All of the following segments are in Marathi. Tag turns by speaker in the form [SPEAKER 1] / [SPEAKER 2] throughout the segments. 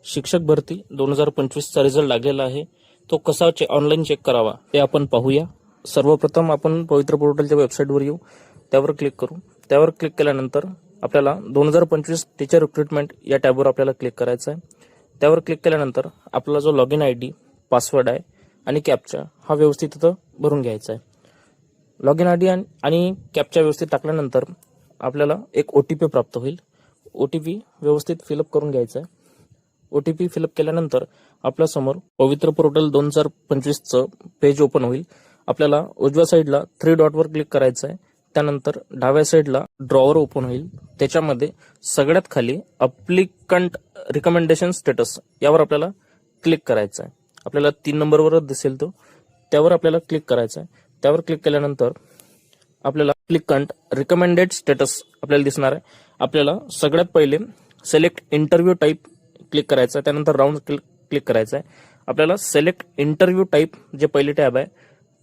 [SPEAKER 1] शिक्षक भरती 2025चा रिझल्ट लागलेला आहे. तो कसा ऑनलाईन चेक करावा ते आपण पाहूया. सर्वप्रथम आपण पवित्र पोर्टलच्या वेबसाईटवर येऊ, त्यावर क्लिक करू. त्यावर क्लिक केल्यानंतर आपल्याला 2025 टीचर रिक्रुटमेंट या टॅबवर आपल्याला क्लिक करायचं आहे. त्यावर क्लिक केल्यानंतर आपला जो लॉगिन आयडी, पासवर्ड आहे आणि कॅप्चा हा व्यवस्थित तिथं भरून घ्यायचा आहे. लॉगिन आयडी आणि कॅप्चा व्यवस्थित टाकल्यानंतर आपल्याला एक OTP प्राप्त होईल. OTP व्यवस्थित फिलअप करून घ्यायचा आहे. OTP फिलअप केल्यानंतर आपल्यासमोर पवित्र पोर्टल 2025चं पेज ओपन होईल. आपल्याला उजव्या साईडला 3 डॉटवर क्लिक करायचं आहे. त्यानंतर डाव्या साईडला ड्रॉवर ओपन होईल. त्याच्यामध्ये सगळ्यात खाली अप्लिकंट रिकमेंडेशन स्टेटस यावर आपल्याला क्लिक करायचं आहे. आपल्याला 3 नंबरवरच दिसेल तो, त्यावर आपल्याला क्लिक करायचं आहे. त्यावर क्लिक केल्यानंतर आपल्याला अप्लिकंट रिकमेंडेड स्टेटस आपल्याला दिसणार आहे. आपल्याला सगळ्यात पहिले सिलेक्ट इंटरव्ह्यू टाईप क्लिक करायचं आहे. त्यानंतर राऊंड क्लिक करायचं आहे. आपल्याला सिलेक्ट इंटरव्ह्यू टाईप जे पहिले टॅब आहे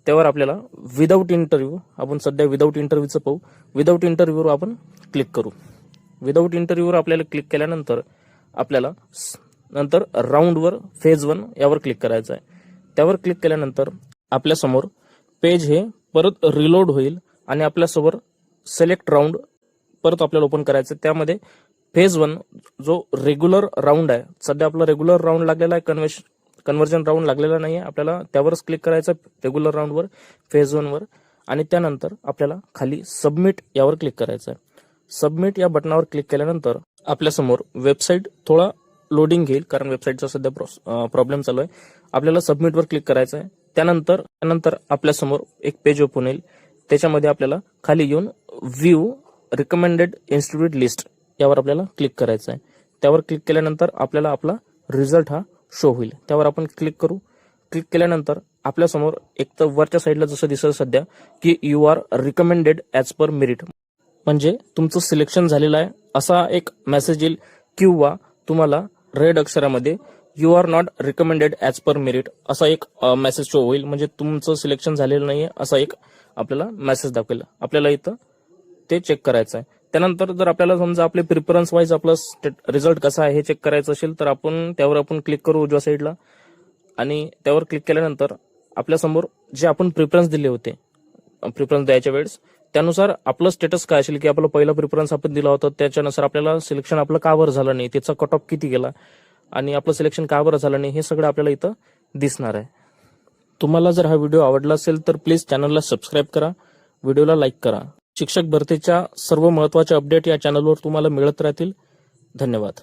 [SPEAKER 1] त्यावर आपल्याला विदाऊट इंटरव्ह्यू, आपण सध्या विदाऊट इंटरव्ह्यूचं पाहू. विदाऊट इंटरव्ह्यूवर आपण क्लिक करू. विदाऊट इंटरव्ह्यूवर आपल्याला क्लिक केल्यानंतर आपल्याला नंतर राऊंडवर फेज 1 यावर क्लिक करायचं आहे. त्यावर क्लिक केल्यानंतर आपल्यासमोर पेज हे परत रिलोड होईल आणि आपल्यासमोर सिलेक्ट राऊंड परत आपल्याला ओपन करायचं. त्यामध्ये फेज 1 जो रेग्युलर राऊंड आहे, सध्या आपला रेग्युलर राऊंड लागलेला आहे, कन्व्हर्जन राऊंड लागलेला नाही आहे. आपल्याला त्यावरच क्लिक करायचं रेग्युलर राऊंडवर, फेज 1 वर, आणि त्यानंतर आपल्याला खाली सबमिट यावर क्लिक करायचं आहे. सबमिट या बटनावर क्लिक केल्यानंतर आपल्यासमोर वेबसाईट थोडा लोडिंग घेईल, कारण वेबसाईटचा सध्या प्रॉब्लेम चालू आहे. आपल्याला सबमिटवर क्लिक करायचं आहे. त्यानंतर आपल्यासमोर एक पेज ओपन होईल. त्याच्यामध्ये आपल्याला खाली येऊन व्ह्यू रिकमेंडेड इन्स्टिट्यूट लिस्ट यावर आपल्याला क्लिक करायचं आहे. त्यावर क्लिक केल्यानंतर आपल्याला आपला रिझल्ट हा शो होईल. त्यावर आपण क्लिक करू. क्लिक केल्यानंतर आपल्यासमोर एक तर वरच्या साईडला जसं दिसत सध्या की you are recommended as per merit, म्हणजे तुमचं सिलेक्शन झालेलं आहे असा एक मेसेज येईल, किंवा तुम्हाला रेड अक्षरामध्ये you are not recommended as per merit असा एक मेसेज शो होईल, म्हणजे तुमचं सिलेक्शन झालेलं नाहीये असा एक आपल्याला मेसेज दाखवेल. आपल्याला इथं ते चेक करायचं आहे. त्यानंतर जर आपल्याला समजा आपले प्रिफरन्स वाईज आपला रिझल्ट कसा आहे हे चेक करायचं असेल तर त्यावर आपण क्लिक करू उजव्या साईडला, आणि त्यावर क्लिक केल्यानंतर आपल्यासमोर जे आपण प्रिफरन्स दिले होते, प्रिफरन्स द्यायच्या वेळेस त्यानुसार आपलं स्टेटस काय असेल, की आपला पहिला प्रिफरन्स आपण दिला होता त्याच्यानुसार आपल्याला सिलेक्शन आपलं का बरं झालं नाही, त्याचा कट ऑफ किती गेला आणि आपलं सिलेक्शन का बरं झालं नाही, हे सगळं आपल्याला इथं दिसणार आहे. तुम्हाला जर हा व्हिडिओ आवडला असेल तर प्लीज चॅनलला सबस्क्राईब करा, व्हिडिओला लाईक करा. शिक्षक भरतीच्या सर्व महत्त्वाच्या अपडेट या चॅनलवर तुम्हाला मिळत राहतील. धन्यवाद.